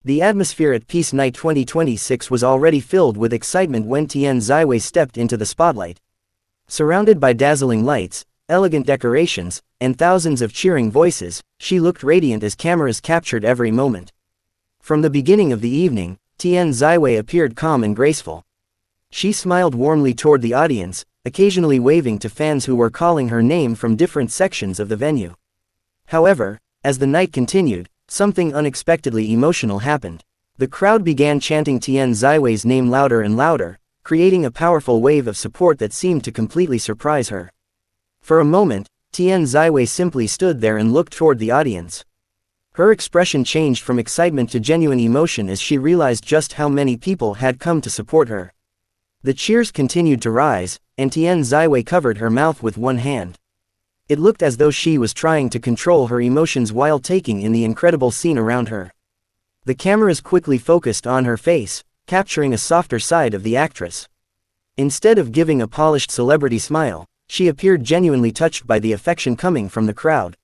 The atmosphere at Peace Night 2026 was already filled with excitement when Tien Zwei stepped into the spotlight. Surrounded by dazzling lights, elegant decorations, and thousands of cheering voices, she looked radiant as cameras captured every moment. From the beginning of the evening, Tien Zwei appeared calm and graceful. She smiled warmly toward the audience, occasionally waving to fans who were calling her name from different sections of the venue. However, as the night continued, something unexpectedly emotional happened. The crowd began chanting Tien Zwei's name louder and louder, creating a powerful wave of support that seemed to completely surprise her. For a moment, Tien Zwei simply stood there and looked toward the audience. Her expression changed from excitement to genuine emotion as she realized just how many people had come to support her. The cheers continued to rise, and Tien Zwei covered her mouth with one hand. It looked as though she was trying to control her emotions while taking in the incredible scene around her. The cameras quickly focused on her face, capturing a softer side of the actress. Instead of giving a polished celebrity smile, she appeared genuinely touched by the affection coming from the crowd.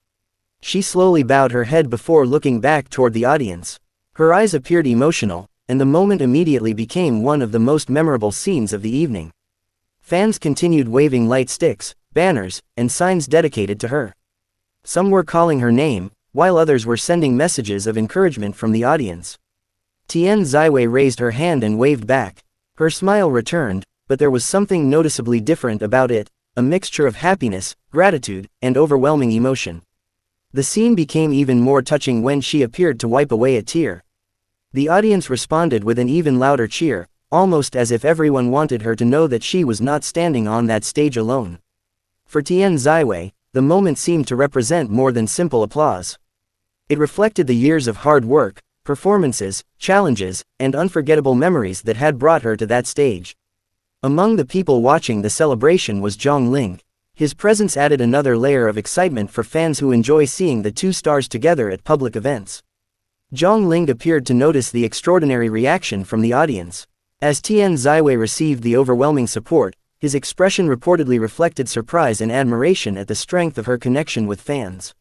She slowly bowed her head before looking back toward the audience. Her eyes appeared emotional, and the moment immediately became one of the most memorable scenes of the evening. Fans continued waving light sticks, banners, and signs dedicated to her. Some were calling her name, while others were sending messages of encouragement from the audience. Tien Zwei raised her hand and waved back. Her smile returned, but there was something noticeably different about it, a mixture of happiness, gratitude, and overwhelming emotion. The scene became even more touching when she appeared to wipe away a tear. The audience responded with an even louder cheer, almost as if everyone wanted her to know that she was not standing on that stage alone. For Tien Zwei, the moment seemed to represent more than simple applause. It reflected the years of hard work, performances, challenges, and unforgettable memories that had brought her to that stage. Among the people watching the celebration was Jong Ling. His presence added another layer of excitement for fans who enjoy seeing the two stars together at public events. Jong Ling appeared to notice the extraordinary reaction from the audience. As Tien Zwei received the overwhelming support, his expression reportedly reflected surprise and admiration at the strength of her connection with fans.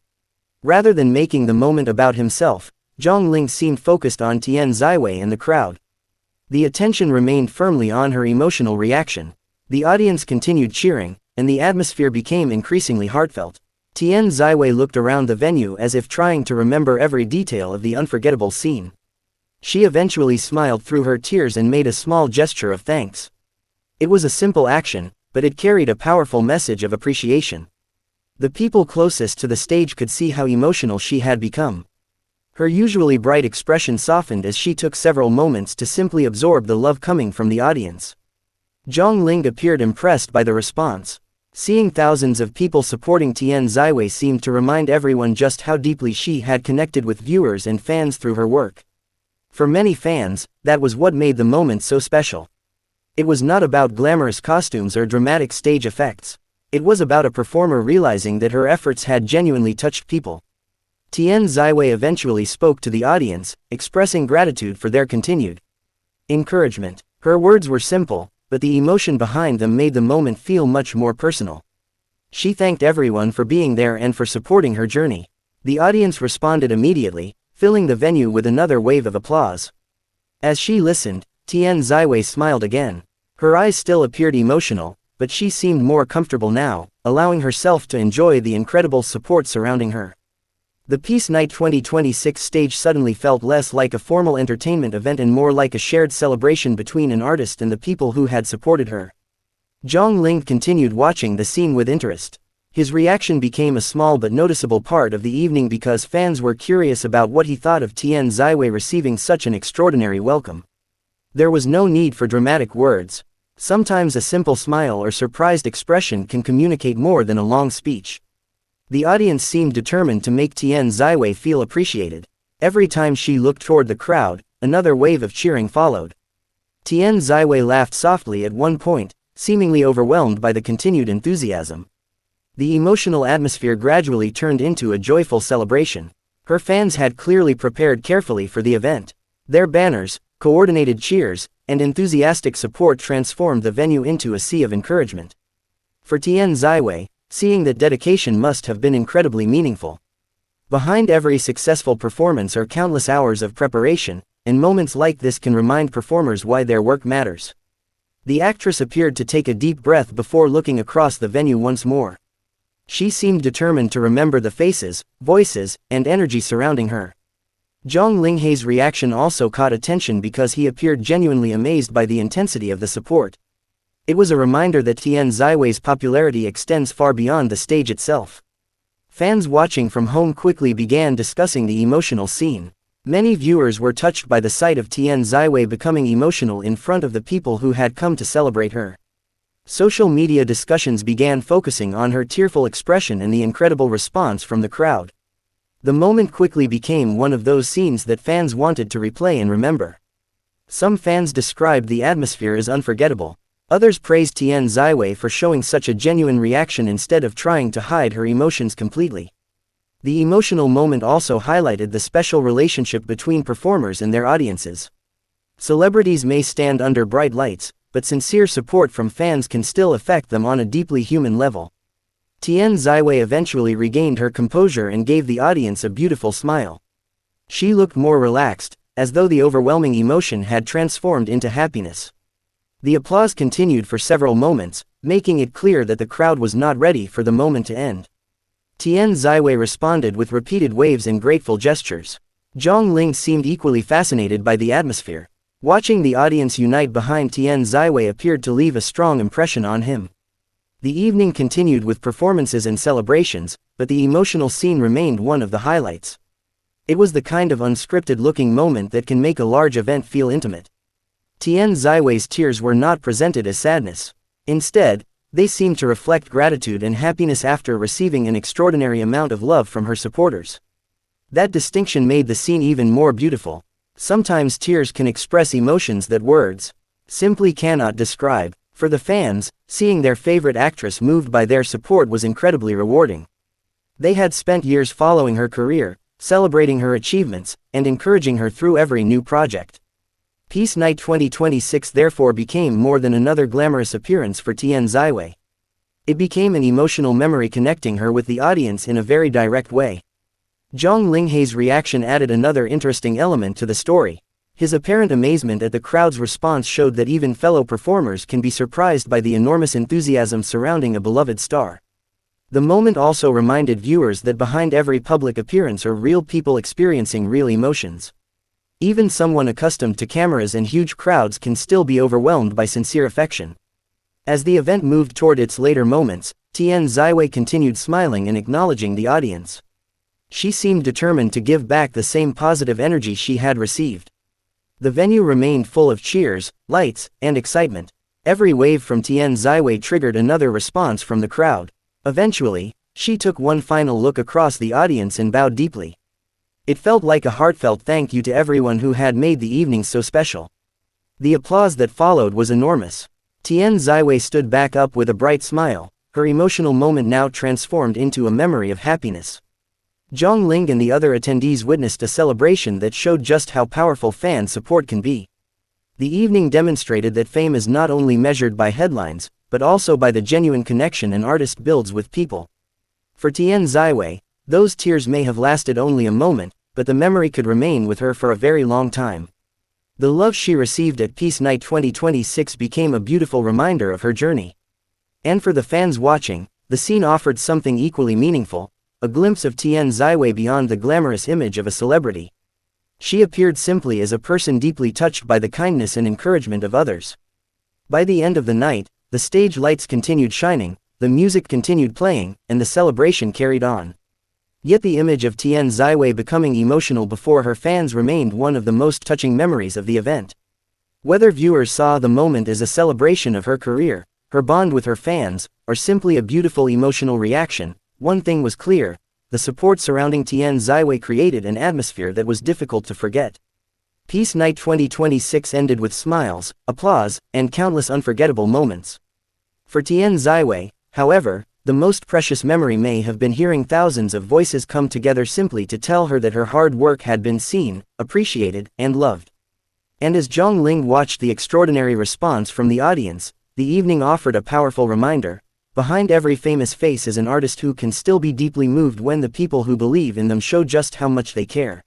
Rather than making the moment about himself, Jong Ling seemed focused on Tien Zwei and the crowd. The attention remained firmly on her emotional reaction. The audience continued cheering, and the atmosphere became increasingly heartfelt. Tien Zwei looked around the venue as if trying to remember every detail of the unforgettable scene. She eventually smiled through her tears and made a small gesture of thanks. It was a simple action, but it carried a powerful message of appreciation. The people closest to the stage could see how emotional she had become. Her usually bright expression softened as she took several moments to simply absorb the love coming from the audience. Jong Ling appeared impressed by the response. Seeing thousands of people supporting Tien Zwei seemed to remind everyone just how deeply she had connected with viewers and fans through her work. For many fans, that was what made the moment so special. It was not about glamorous costumes or dramatic stage effects. It was about a performer realizing that her efforts had genuinely touched people. Tien Zwei eventually spoke to the audience, expressing gratitude for their continued encouragement. Her words were simple, but the emotion behind them made the moment feel much more personal. She thanked everyone for being there and for supporting her journey. The audience responded immediately, filling the venue with another wave of applause. As she listened, Tien Zwei smiled again. Her eyes still appeared emotional, but she seemed more comfortable now, allowing herself to enjoy the incredible support surrounding her. The Peace Night 2026 stage suddenly felt less like a formal entertainment event and more like a shared celebration between an artist and the people who had supported her. Jong Ling continued watching the scene with interest. His reaction became a small but noticeable part of the evening because fans were curious about what he thought of Tien Zwei receiving such an extraordinary welcome. There was no need for dramatic words. Sometimes a simple smile or surprised expression can communicate more than a long speech. The audience seemed determined to make Tien Zwei feel appreciated. Every time she looked toward the crowd, another wave of cheering followed. Tien Zwei laughed softly at one point, seemingly overwhelmed by the continued enthusiasm. The emotional atmosphere gradually turned into a joyful celebration. Her fans had clearly prepared carefully for the event. Their banners, coordinated cheers, and enthusiastic support transformed the venue into a sea of encouragement. For Tien Zwei, seeing that dedication must have been incredibly meaningful. Behind every successful performance are countless hours of preparation, and moments like this can remind performers why their work matters. The actress appeared to take a deep breath before looking across the venue once more. She seemed determined to remember the faces, voices, and energy surrounding her. Jong Linghe's reaction also caught attention because he appeared genuinely amazed by the intensity of the support. It was a reminder that Tien Zwei popularity extends far beyond the stage itself. Fans watching from home quickly began discussing the emotional scene. Many viewers were touched by the sight of Tien Zwei becoming emotional in front of the people who had come to celebrate her. Social media discussions began focusing on her tearful expression and the incredible response from the crowd. The moment quickly became one of those scenes that fans wanted to replay and remember. Some fans described the atmosphere as unforgettable. Others praised Tien Zwei for showing such a genuine reaction instead of trying to hide her emotions completely. The emotional moment also highlighted the special relationship between performers and their audiences. Celebrities may stand under bright lights, but sincere support from fans can still affect them on a deeply human level. Tien Zwei eventually regained her composure and gave the audience a beautiful smile. She looked more relaxed, as though the overwhelming emotion had transformed into happiness. The applause continued for several moments, making it clear that the crowd was not ready for the moment to end. Tien Zwei responded with repeated waves and grateful gestures. Jong Ling seemed equally fascinated by the atmosphere. Watching the audience unite behind Tien Zwei appeared to leave a strong impression on him. The evening continued with performances and celebrations, but the emotional scene remained one of the highlights. It was the kind of unscripted-looking moment that can make a large event feel intimate. Tien Zwei's tears were not presented as sadness. Instead, they seemed to reflect gratitude and happiness after receiving an extraordinary amount of love from her supporters. That distinction made the scene even more beautiful. Sometimes tears can express emotions that words simply cannot describe. For the fans, seeing their favorite actress moved by their support was incredibly rewarding. They had spent years following her career, celebrating her achievements, and encouraging her through every new project. Peace Night 2026 therefore became more than another glamorous appearance for Tien Zwei. It became an emotional memory connecting her with the audience in a very direct way. Jong Linghe's reaction added another interesting element to the story. His apparent amazement at the crowd's response showed that even fellow performers can be surprised by the enormous enthusiasm surrounding a beloved star. The moment also reminded viewers that behind every public appearance are real people experiencing real emotions. Even someone accustomed to cameras and huge crowds can still be overwhelmed by sincere affection. As the event moved toward its later moments, Tien Zwei continued smiling and acknowledging the audience. She seemed determined to give back the same positive energy she had received. The venue remained full of cheers, lights, and excitement. Every wave from Tien Zwei triggered another response from the crowd. Eventually, she took one final look across the audience and bowed deeply. It felt like a heartfelt thank you to everyone who had made the evening so special. The applause that followed was enormous. Tien Zwei stood back up with a bright smile, her emotional moment now transformed into a memory of happiness. Jong Ling and the other attendees witnessed a celebration that showed just how powerful fan support can be. The evening demonstrated that fame is not only measured by headlines, but also by the genuine connection an artist builds with people. For Tien Zwei, those tears may have lasted only a moment, but the memory could remain with her for a very long time. The love she received at Peace Night 2026 became a beautiful reminder of her journey. And for the fans watching, the scene offered something equally meaningful, a glimpse of Tien Zwei beyond the glamorous image of a celebrity. She appeared simply as a person deeply touched by the kindness and encouragement of others. By the end of the night, the stage lights continued shining, the music continued playing, and the celebration carried on. Yet the image of Tien Zwei becoming emotional before her fans remained one of the most touching memories of the event. Whether viewers saw the moment as a celebration of her career, her bond with her fans, or simply a beautiful emotional reaction, one thing was clear: the support surrounding Tien Zwei created an atmosphere that was difficult to forget. Peace Night 2026 ended with smiles, applause, and countless unforgettable moments. For Tien Zwei, however, the most precious memory may have been hearing thousands of voices come together simply to tell her that her hard work had been seen, appreciated, and loved. And as Jong Ling watched the extraordinary response from the audience, the evening offered a powerful reminder: behind every famous face is an artist who can still be deeply moved when the people who believe in them show just how much they care.